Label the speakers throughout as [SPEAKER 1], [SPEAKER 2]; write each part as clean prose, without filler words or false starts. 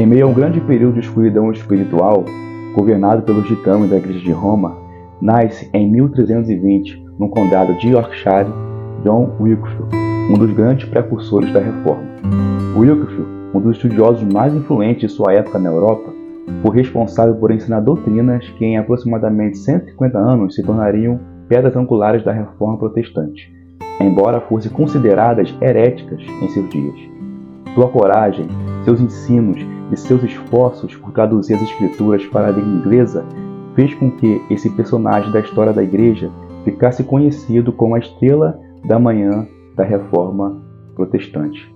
[SPEAKER 1] meio a um grande período de escuridão espiritual, governado pelos ditames da Igreja de Roma, nasce em 1320, no condado de Yorkshire, John Wycliffe, um dos grandes precursores da Reforma. Wycliffe, um dos estudiosos mais influentes de sua época na Europa, foi responsável por ensinar doutrinas que em aproximadamente 150 anos se tornariam pedras angulares da Reforma Protestante, embora fossem consideradas heréticas em seus dias. Sua coragem, seus ensinos e seus esforços por traduzir as Escrituras para a língua inglesa fez com que esse personagem da história da Igreja ficasse conhecido como a estrela da manhã da Reforma Protestante.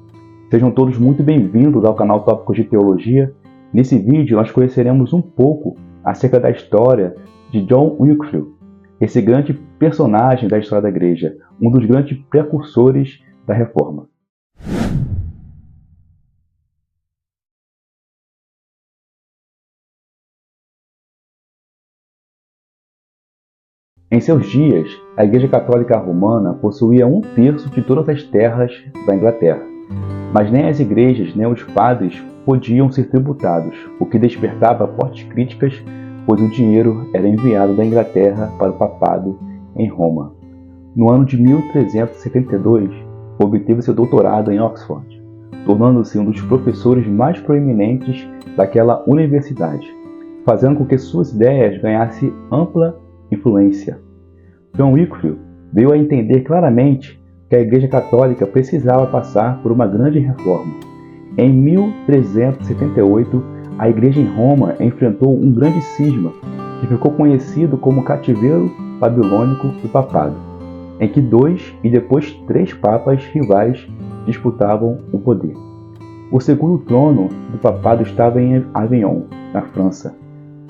[SPEAKER 1] Sejam todos muito bem-vindos ao canal Tópicos de Teologia. Nesse vídeo nós conheceremos um pouco acerca da história de John Wycliffe, esse grande personagem da história da Igreja, um dos grandes precursores da Reforma. Em seus dias, a Igreja Católica Romana possuía 1/3 de todas as terras da Inglaterra, mas nem as igrejas nem os padres podiam ser tributados, o que despertava fortes críticas, pois o dinheiro era enviado da Inglaterra para o papado em Roma. No ano de 1372, obteve seu doutorado em Oxford, tornando-se um dos professores mais proeminentes daquela universidade, fazendo com que suas ideias ganhassem ampla influência. John Wycliffe veio a entender claramente que a Igreja Católica precisava passar por uma grande reforma. Em 1378, a Igreja em Roma enfrentou um grande cisma, que ficou conhecido como Cativeiro Babilônico do Papado, em que 2 e depois 3 papas rivais disputavam o poder. O segundo trono do papado estava em Avignon, na França.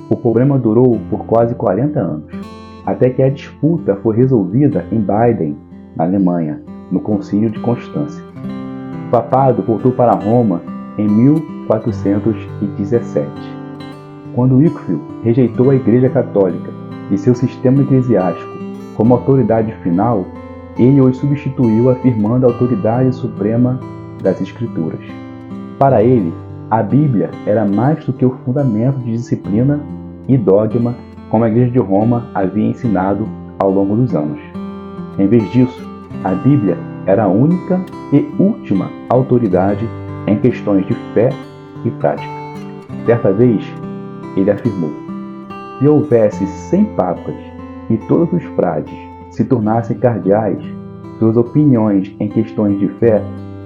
[SPEAKER 1] O problema durou por quase 40 anos, até que a disputa foi resolvida em Baden, na Alemanha, no Concílio de Constância. O papado voltou para Roma em 1417. Quando Wycliffe rejeitou a Igreja Católica e seu sistema eclesiástico como autoridade final, ele os substituiu afirmando a autoridade suprema das Escrituras. Para ele, a Bíblia era mais do que o fundamento de disciplina e dogma como a Igreja de Roma havia ensinado ao longo dos anos. Em vez disso, a Bíblia era a única e última autoridade em questões de fé e prática. Certa vez, ele afirmou: se houvesse 100 papas e todos os frades se tornassem cardeais, suas opiniões em questões de fé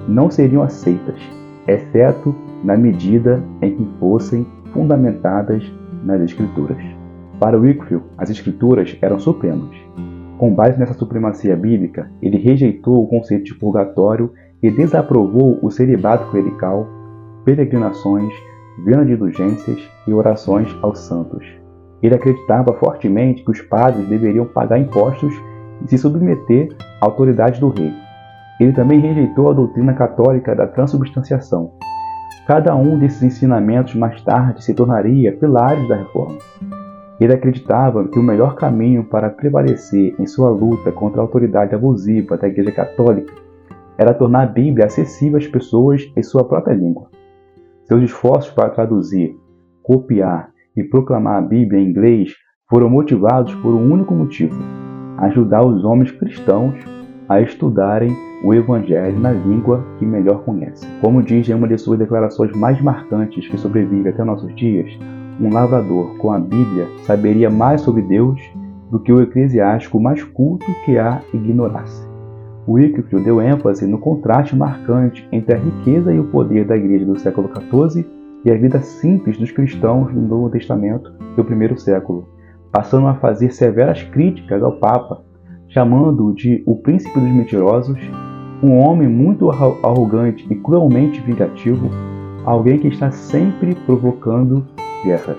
[SPEAKER 1] não seriam aceitas, exceto na medida em que fossem fundamentadas nas Escrituras. Para Wycliffe, as Escrituras eram supremas. Com base nessa supremacia bíblica, ele rejeitou o conceito de purgatório e desaprovou o celibato clerical, peregrinações, venda de indulgências e orações aos santos. Ele acreditava fortemente que os padres deveriam pagar impostos e se submeter à autoridade do rei. Ele também rejeitou a doutrina católica da transubstanciação. Cada um desses ensinamentos mais tarde se tornaria pilares da Reforma. Ele acreditava que o melhor caminho para prevalecer em sua luta contra a autoridade abusiva da Igreja Católica era tornar a Bíblia acessível às pessoas em sua própria língua. Seus esforços para traduzir, copiar e proclamar a Bíblia em inglês foram motivados por um único motivo: ajudar os homens cristãos a estudarem o Evangelho na língua que melhor conhecem. Como diz em uma de suas declarações mais marcantes que sobrevive até nossos dias, um lavrador com a Bíblia saberia mais sobre Deus do que o eclesiástico mais culto que a ignorasse. Wycliffe deu ênfase no contraste marcante entre a riqueza e o poder da Igreja do século XIV e a vida simples dos cristãos do Novo Testamento do primeiro século, passando a fazer severas críticas ao Papa, chamando-o de o príncipe dos mentirosos, um homem muito arrogante e cruelmente vingativo, alguém que está sempre provocando guerras.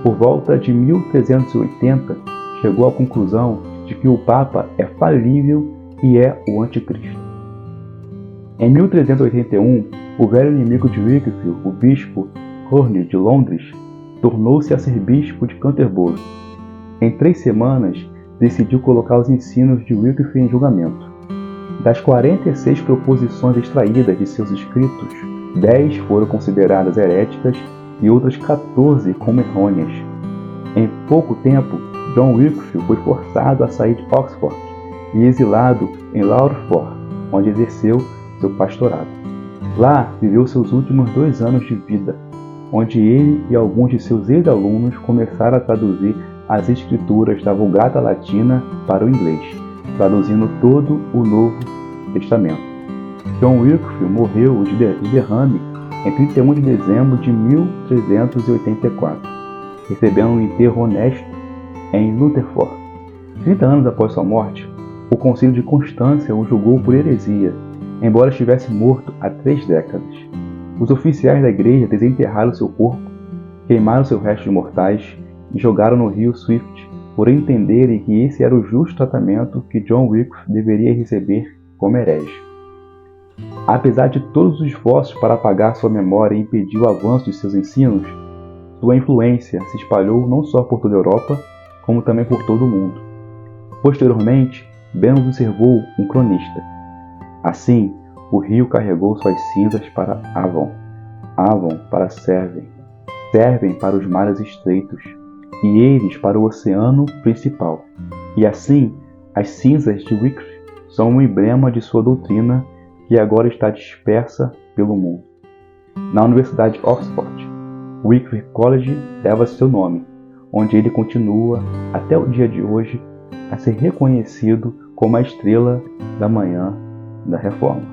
[SPEAKER 1] Por volta de 1380, chegou à conclusão de que o Papa é falível e é o Anticristo. Em 1381, o velho inimigo de Wycliffe, o bispo Corne de Londres, tornou-se a ser bispo de Canterbury. Em 3 semanas, decidiu colocar os ensinos de Wycliffe em julgamento. Das 46 proposições extraídas de seus escritos, 10 foram consideradas heréticas e outras 14 como errôneas. Em pouco tempo, John Wycliffe foi forçado a sair de Oxford e exilado em Lauderford, onde exerceu seu pastorado. Lá viveu seus últimos 2 anos de vida, onde ele e alguns de seus ex-alunos começaram a traduzir as escrituras da Vulgata Latina para o inglês, traduzindo todo o Novo Testamento. John Wycliffe morreu de derrame em 31 de dezembro de 1384, recebendo um enterro honesto em Rutherford. 30 anos após sua morte, o Concílio de Constância o julgou por heresia, embora estivesse morto há 3 décadas. Os oficiais da igreja desenterraram seu corpo, queimaram seus restos mortais e jogaram no rio Swift, por entenderem que esse era o justo tratamento que John Wycliffe deveria receber como herege. Apesar de todos os esforços para apagar sua memória e impedir o avanço de seus ensinos, sua influência se espalhou não só por toda a Europa, como também por todo o mundo. Posteriormente, Beno observou um cronista. Assim, o rio carregou suas cinzas para Avon, Avon para Severn, Severn para os mares estreitos, e eles para o oceano principal. E assim, as cinzas de Wycliffe são um emblema de sua doutrina que agora está dispersa pelo mundo. Na Universidade de Oxford, Wycliffe College leva seu nome, onde ele continua, até o dia de hoje, a ser reconhecido como a estrela da manhã da Reforma.